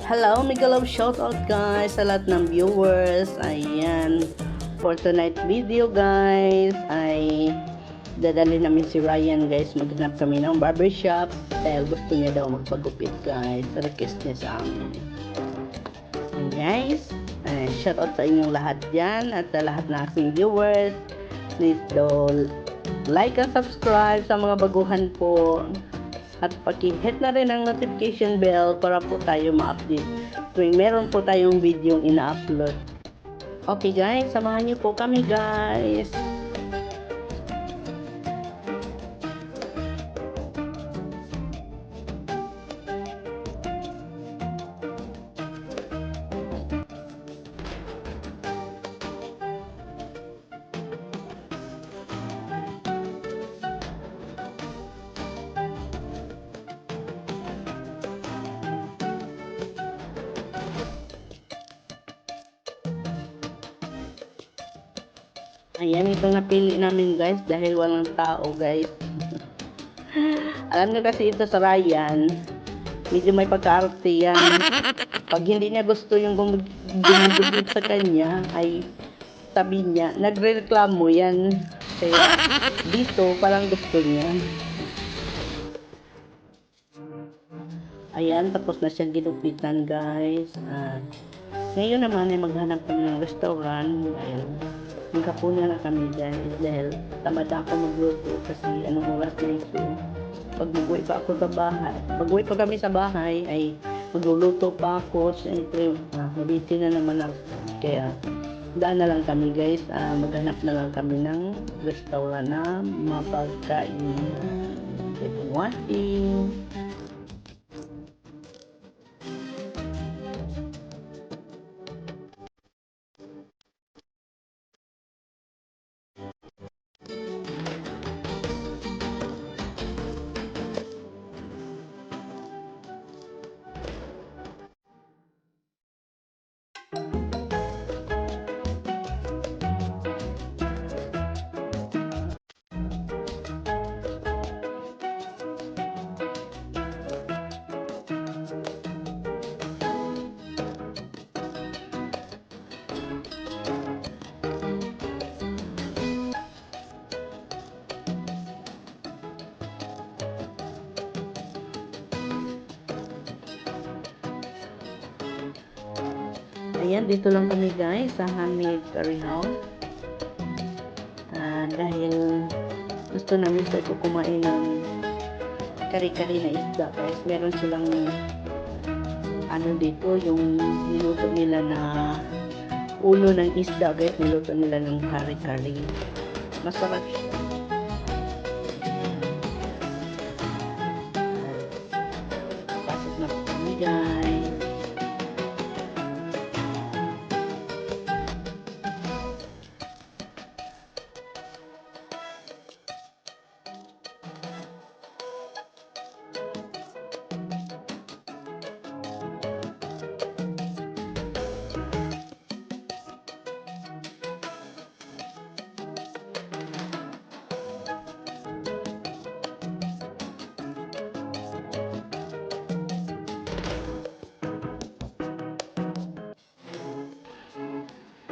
Hello, mega love shoutout guys sa lahat ng viewers. Ayan. For tonight video guys, ay dadali namin si Ryan guys. Maghanap kami ng barbershop dahil gusto niya daw magpagupit guys. Request niya sa amin. And guys, shoutout sa inyong lahat dyan at sa lahat ng aking viewers. Please do like and subscribe sa mga baguhan po. At paki-hit na rin ang notification bell para po tayo ma-update tuwing meron po tayong video ina-upload. Okay guys, samahan niyo po kami guys. Ayan, ito napili namin guys dahil walang tao guys. Alam nyo kasi ito sa Ryan, medyo may pagkaarte yan. Pag hindi niya gusto yung gumugupit sa kanya, ay sabi niya, nagre-reklamo yan. Kaya dito, parang gusto niya. Ayan, tapos na siyang ginupitan guys. Ngayon naman ay maghanap kami ng restaurant. Ayan. Magkapunan na kami dahil tamad ako magluto kasi anong oras na ito. Pag mag-uwi pa ako sa bahay, pag-uwi pa kami sa bahay ay magluluto pa ako. Siyempre, mabiti na naman ako. Kaya daan na lang kami guys. Maghanap na lang kami ng restaurant na mapagkain. Keep watching. Ayan, dito lang kami guys sa Handmade Curry House. Dahil gusto namin sa ito kumain ng kari-kari na isda guys. Meron silang ano dito, yung niluto nila na ulo ng isda guys. Niluto nila ng kari-kari. Masarap siya. Pasok na po kami guys.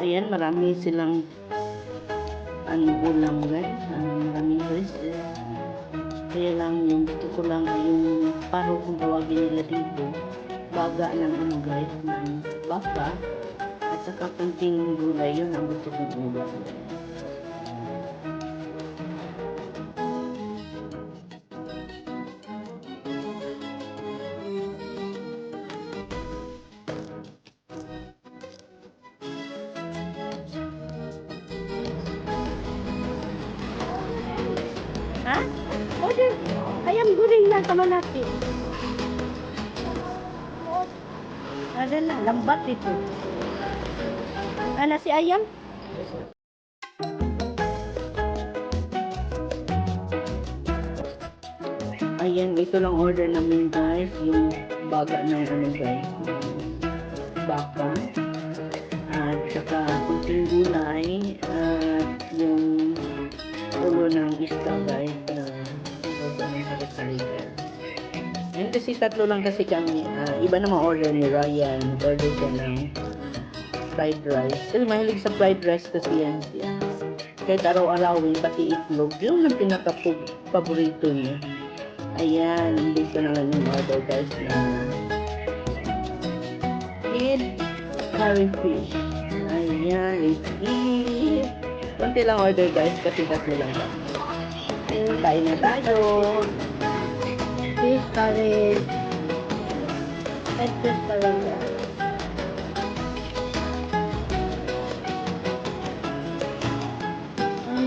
Ayan, marami silang ulam guys. Maraming rice. Kaya lang yung gusto ko lang yung paro kung tawagin nila dito. Baga ng guys, ng baka. At saka kunting gulay, yun ang gusto kong ulam. Ha? Order. Ayam goreng lang sama natin. Ada na, lambat itu. Nasi ayam? Ayan, ito lang order namin guys. Yung baga ng guys. Baka. At saka kunting gulay. At yung ulo ng isda guys. Ito ng kari-kari guys. Ayun kasi tatlo lang kasi kami. Iba naman order ni Ryan. Order siya ng fried rice. Kasi mahilig sa fried rice kasi yan siya. Kahit araw-arawin, pati itlog. Yun ang pinaka-paborito niya. Ayan, dito na lang yung order guys na eat curry fish. Ayan, let's eat. Kunti lang order guys kasi tatlo lang kami. Kain na tayo. Fish curry. Red fish curry.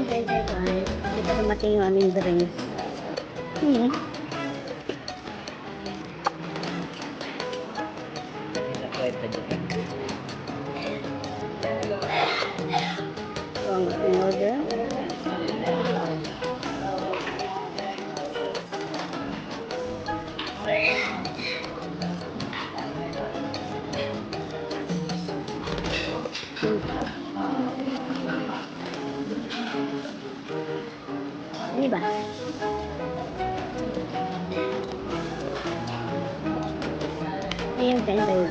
Okay, guys. Hindi pa dumating yung aming drinks. So, ang ating order. Ini ba? Ayan, kain tayo.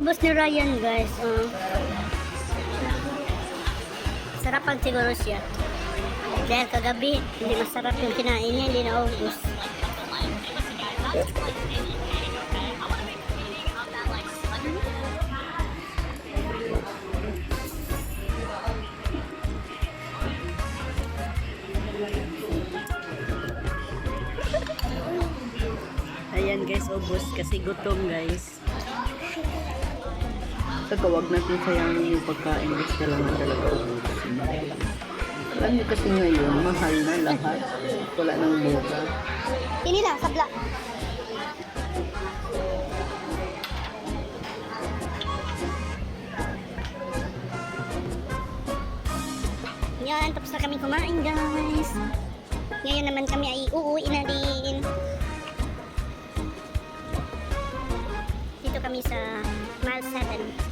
Ubus ni Ryan, guys. Sarapan siguro siya. Dahil kagabi, hindi masarap yung kinain niya, hindi na ubus. Ayan guys, ubos kasi gutom guys. Saka wag natin sayangin yung pagkain guys, kailangan talaga ubusin. Alam niyo kasi ngayon, mahal na lahat. Wala nang mura. Ini lang, sabla. Yan, tapos na kami kumain, guys. Ngayon naman kami ay uuwi na din. Dito kami sa Mile 7.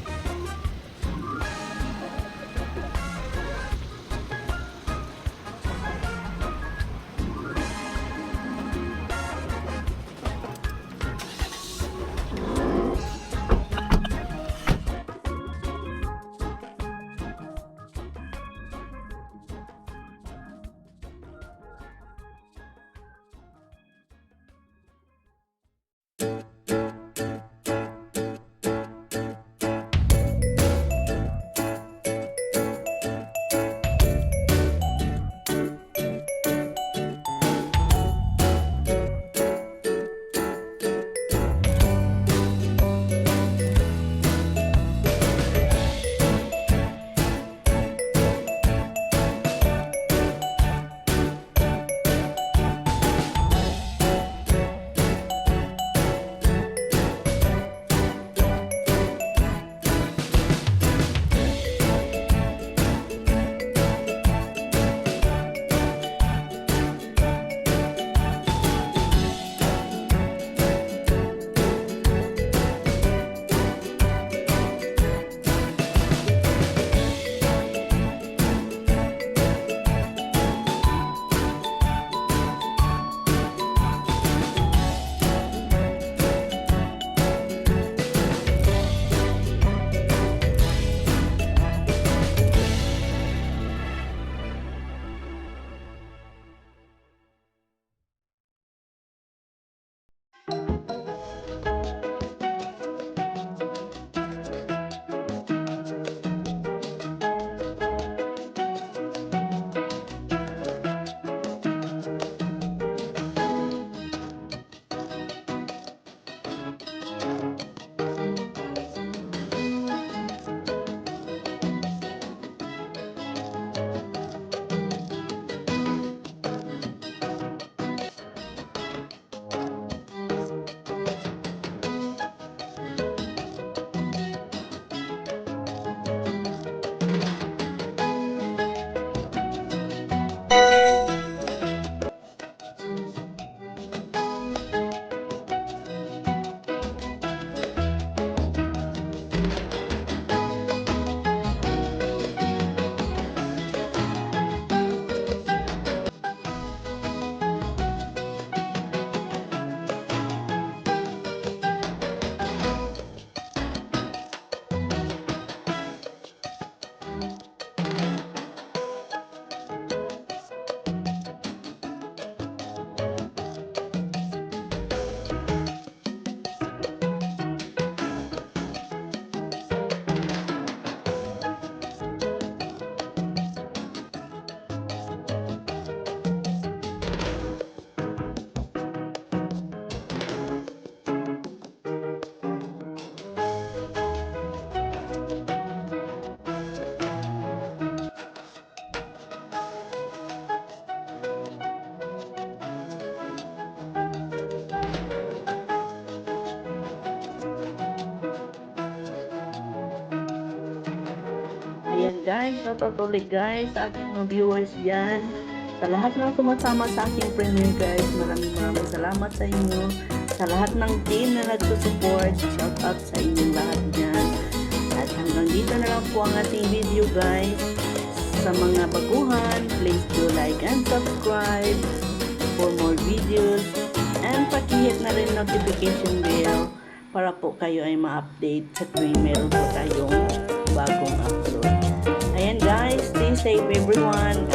Ayan guys, natutuloy guys sa ating mga viewers dyan. Sa lahat ng sumasama sa aking premiere guys, maraming salamat sa inyo. Sa lahat ng team na nagsusupport, shout out sa inyong lahat dyan. At hanggang dito na lang po ang ating video guys. Sa mga baguhan, please do like and subscribe for more videos. And pakihit na rin notification bell para po kayo ay ma-update sa tuwing meron po tayong bagong upload. Ayan guys, stay safe everyone.